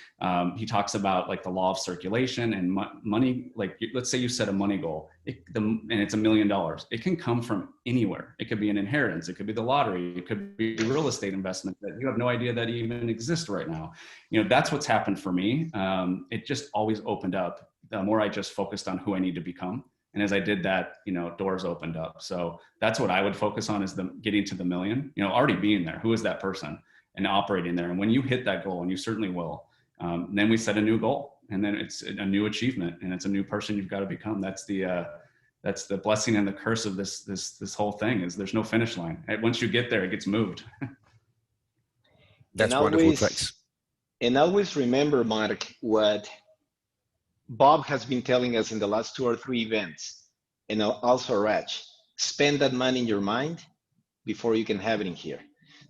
He talks about like the law of circulation and money. Like let's say you set a money goal and it's $1 million. It can come from anywhere. It could be an inheritance. It could be the lottery. It could be real estate investment that you have no idea that even exists right now. That's what's happened for me. It just always opened up. The more I just focused on who I need to become. And as I did that, doors opened up. So that's what I would focus on, is getting to the million, already being there. Who is that person? And operating there. And when you hit that goal, and you certainly will, then we set a new goal. and then it's a new achievement, and it's a new person you've got to become. That's the blessing and the curse of this whole thing, is there's no finish line. And once you get there, it gets moved. That's wonderful. Thanks. And always remember, Mark, what Bob has been telling us in the last 2 or 3 events, and also Raj, spend that money in your mind before you can have it in here.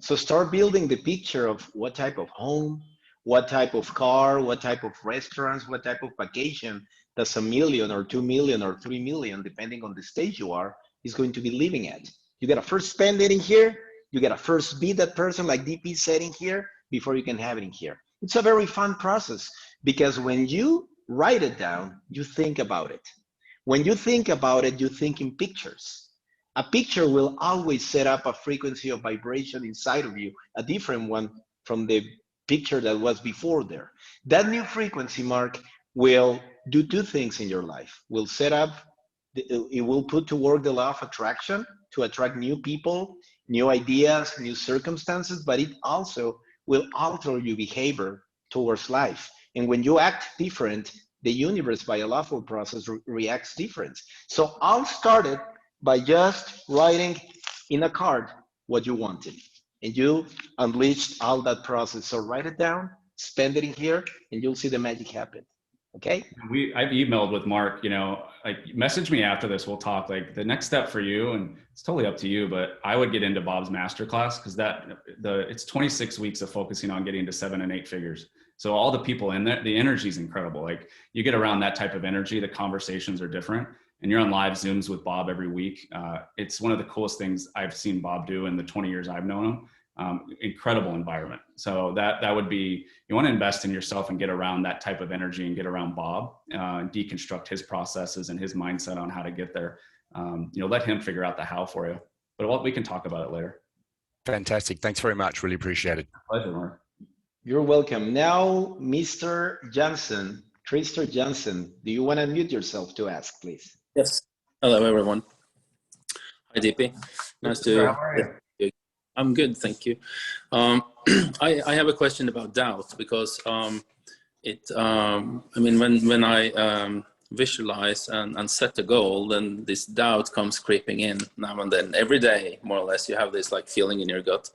So start building the picture of what type of home, what type of car, what type of restaurants, what type of vacation does $1 million or 2 million or 3 million, depending on the stage you are, is going to be living at. You gotta first spend it in here. You gotta first be that person, like DP said, in here before you can have it in here. It's a very fun process, because when you write it down, you think about it. When you think about it, you think in pictures. A picture will always set up a frequency of vibration inside of you, a different one from the picture that was before there. That new frequency, Mark, will do 2 things in your life. Will set up, it will put to work the law of attraction to attract new people, new ideas, new circumstances, but it also will alter your behavior towards life. And when you act different, the universe, by a lawful process, reacts different. So I'll start it by just writing in a card what you wanted, and you unleashed all that process. So write it down, spend it in here, and you'll see the magic happen. Okay. I've emailed with Mark, like, message me after this, we'll talk. Like, the next step for you, and it's totally up to you, but I would get into Bob's masterclass, because it's 26 weeks of focusing on getting to 7 and 8 figures. So all the people in there, the energy is incredible. Like, you get around that type of energy, the conversations are different, and you're on live Zooms with Bob every week. It's one of the coolest things I've seen Bob do in the 20 years I've known him. Incredible environment. So that would be, you want to invest in yourself and get around that type of energy, and get around Bob, and deconstruct his processes and his mindset on how to get there. Let him figure out the how for you, but we can talk about it later. Fantastic. Thanks very much. Really appreciate it. Pleasure, Mark. You're welcome. Now, Mr. Johnson, Tristan Johnson, do you want to unmute yourself to ask, please? Yes. Hello, everyone. Hi, DP. Nice to. How are you? I'm good, thank you. I have a question about doubt, because when I visualize and set a goal, then this doubt comes creeping in now and then. Every day, more or less, you have this like feeling in your gut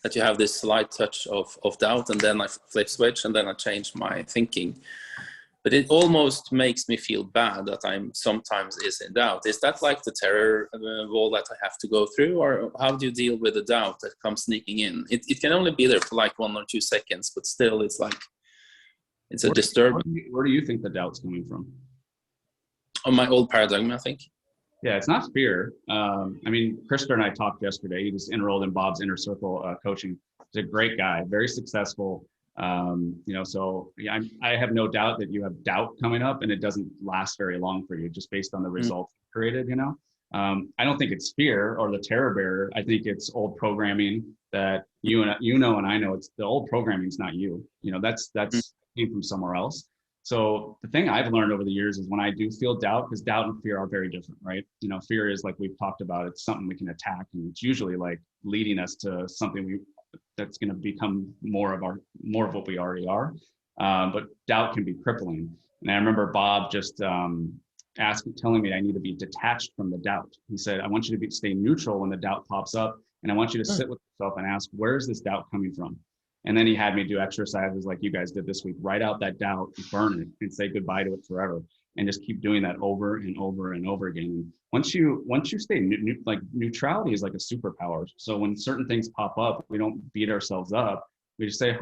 that you have this slight touch of doubt, and then I flip switch, and then I change my thinking. But it almost makes me feel bad that I'm sometimes is in doubt. Is that like the terror wall that I have to go through, or how do you deal with the doubt that comes sneaking in? It can only be there for like 1 or 2 seconds, but still it's like, it's a disturbance. Where do you think the doubt's coming from? On my old paradigm, I think. Yeah, it's not fear. Krista and I talked yesterday. He just enrolled in Bob's Inner Circle coaching. He's a great guy, very successful. So yeah, I have no doubt that you have doubt coming up, and it doesn't last very long for you, just based on the results created. I don't think it's fear or the terror bearer. I think it's old programming that and I know it's the old programming is not you. That's came from somewhere else. So the thing I've learned over the years is when I do feel doubt, because doubt and fear are very different, right? Fear is, like we've talked about, it's something we can attack, and it's usually like leading us to something that's going to become more of what we already are. But doubt can be crippling. And I remember Bob just telling me I need to be detached from the doubt. He said, I want you to stay neutral when the doubt pops up, and I want you to sit with yourself and ask, where is this doubt coming from? And then he had me do exercises like you guys did this week. Write out that doubt, burn it, and say goodbye to it forever. And just keep doing that over and over and over again. And once you stay neutrality is like a superpower. So when certain things pop up, we don't beat ourselves up. We just say,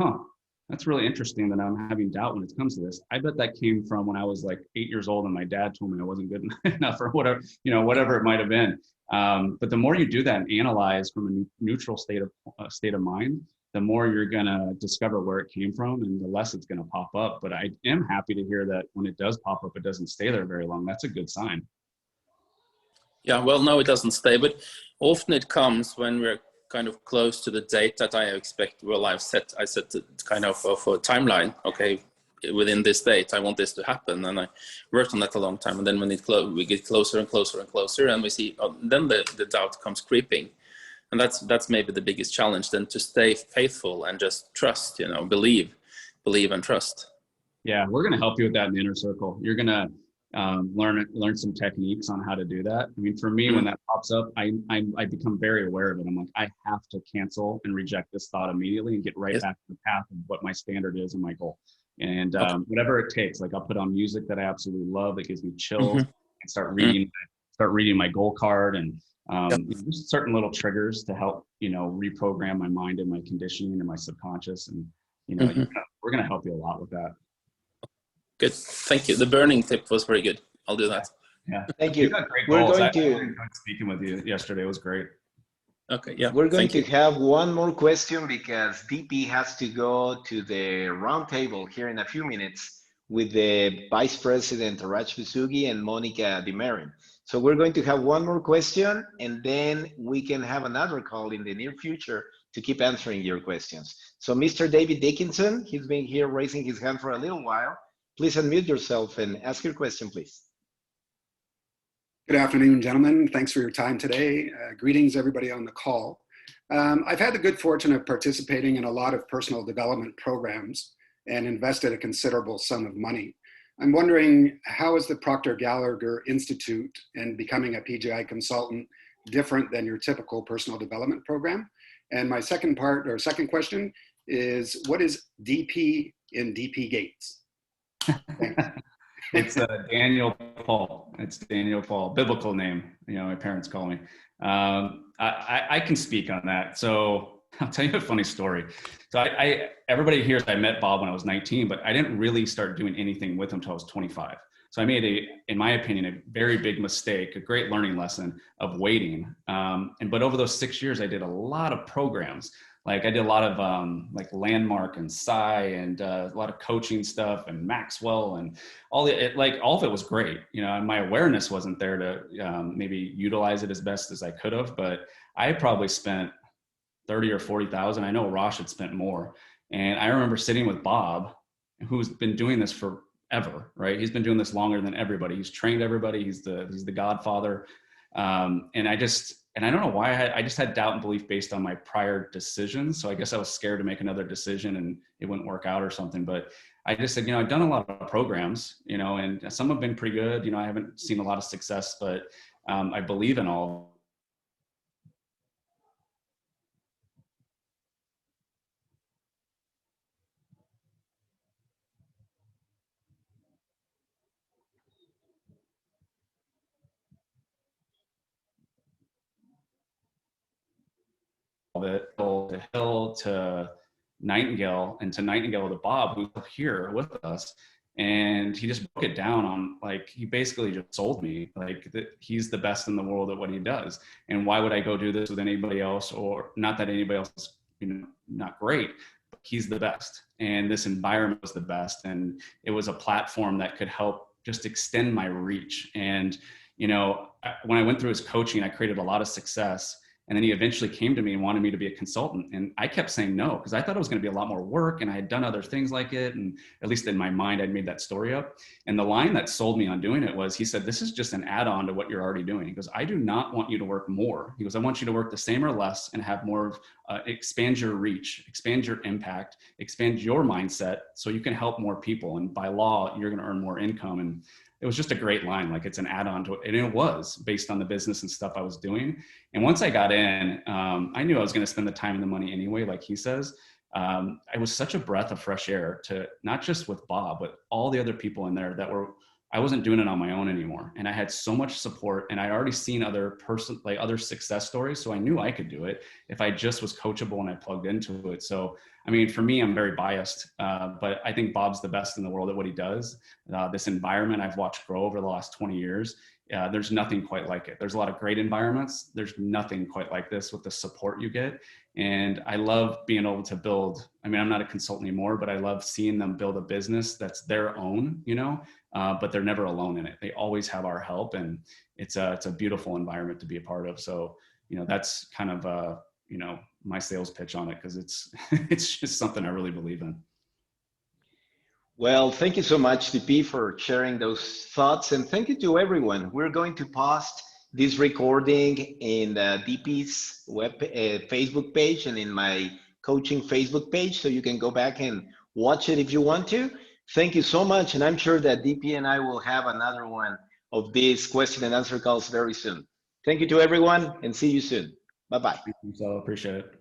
that's really interesting that I'm having doubt when it comes to this. I bet that came from when I was like 8 years old and my dad told me I wasn't good enough, or whatever it might have been. But the more you do that and analyze from a neutral state of mind, the more you're going to discover where it came from, and the less it's going to pop up. But I am happy to hear that when it does pop up, it doesn't stay there very long. That's a good sign. Yeah, well, no, it doesn't stay, but often it comes when we're kind of close to the date that I expect. Well, I set kind of a timeline. Okay, within this date, I want this to happen, and I worked on that a long time. And then when we get closer and closer and closer, and we see, then the doubt comes creeping. And that's maybe the biggest challenge, then, to stay faithful and just trust, believe and trust. Yeah, we're going to help you with that in the inner circle. You're going to learn some techniques on how to do that. I mean, for me, when that pops up, I become very aware of it. I'm like, I have to cancel and reject this thought immediately and get right back to the path of what my standard is and my goal. And whatever it takes, like I'll put on music that I absolutely love that gives me chills, and start reading my goal card, and just certain little triggers to help, reprogram my mind and my conditioning and my subconscious. And, we're going to help you a lot with that. Good. Thank you. The burning tip was very good. I'll do that. Yeah. Thank you. We're going to speaking with you yesterday. It was great. Okay. Yeah. We're going to have one more question because DP has to go to the round table here in a few minutes with the Vice President Raj Visugi and Monica Dimerin. So we're going to have one more question, and then we can have another call in the near future to keep answering your questions. So Mr. David Dickinson, he's been here raising his hand for a little while. Please unmute yourself and ask your question, please. Good afternoon, gentlemen. Thanks for your time today. Greetings, everybody on the call. I've had the good fortune of participating in a lot of personal development programs and invested a considerable sum of money. I'm wondering, how is the Proctor Gallagher Institute and becoming a PGI consultant different than your typical personal development program? And my second question is, what is DP in DP Gates? It's Daniel Paul. It's Daniel Paul, biblical name. My parents call me. I can speak on that. So I'll tell you a funny story. So everybody hears I met Bob when I was 19, but I didn't really start doing anything with him until I was 25. So I made in my opinion, a very big mistake, a great learning lesson of waiting. But over those 6 years, I did a lot of programs. Like I did a lot of like Landmark and Psy and a lot of coaching stuff and Maxwell and all of it was great. My awareness wasn't there to maybe utilize it as best as I could have, but I probably spent 30 or 40,000. I know Rosh had spent more. And I remember sitting with Bob, who's been doing this forever, right? He's been doing this longer than everybody. He's trained everybody. He's the godfather. And I don't know why I just had doubt and belief based on my prior decisions. So I guess I was scared to make another decision and it wouldn't work out or something. But I just said, I've done a lot of programs, and some have been pretty good. I haven't seen a lot of success, but I believe in all of it, to Hill, to Nightingale, and to Nightingale to Bob, who's here with us. And he just broke it down on, like, he basically just sold me, like, that he's the best in the world at what he does. And why would I go do this with anybody else? Or not that anybody else is, not great, but he's the best. And this environment was the best. And it was a platform that could help just extend my reach. And, when I went through his coaching, I created a lot of success. And then he eventually came to me and wanted me to be a consultant. And I kept saying no, because I thought it was going to be a lot more work. And I had done other things like it. And at least in my mind, I'd made that story up. And the line that sold me on doing it was, he said, this is just an add-on to what you're already doing. He goes, I do not want you to work more. He goes, I want you to work the same or less and have more, expand your reach, expand your impact, expand your mindset so you can help more people. And by law, you're going to earn more income. And it was just a great line. Like, it's an add-on to it. And it was based on the business and stuff I was doing. And once I got in, I knew I was going to spend the time and the money anyway, like he says. It was such a breath of fresh air to not just with Bob, but all the other people in there I wasn't doing it on my own anymore. And I had so much support, and I'd already seen other success stories. So I knew I could do it if I just was coachable and I plugged into it. So, I mean, for me, I'm very biased, but I think Bob's the best in the world at what he does. This environment I've watched grow over the last 20 years. There's nothing quite like it. There's a lot of great environments. There's nothing quite like this with the support you get. And I love being able to build, I'm not a consultant anymore, but I love seeing them build a business that's their own, but they're never alone in it. They always have our help, and it's a beautiful environment to be a part of. So, that's kind of, my sales pitch on it, because it's just something I really believe in. Well, thank you so much, DP, for sharing those thoughts. And thank you to everyone. We're going to post this recording in DP's Facebook page and in my coaching Facebook page, so you can go back and watch it if you want to. Thank you so much. And I'm sure that DP and I will have another one of these question and answer calls very soon. Thank you to everyone and see you soon. Bye-bye. So appreciate it.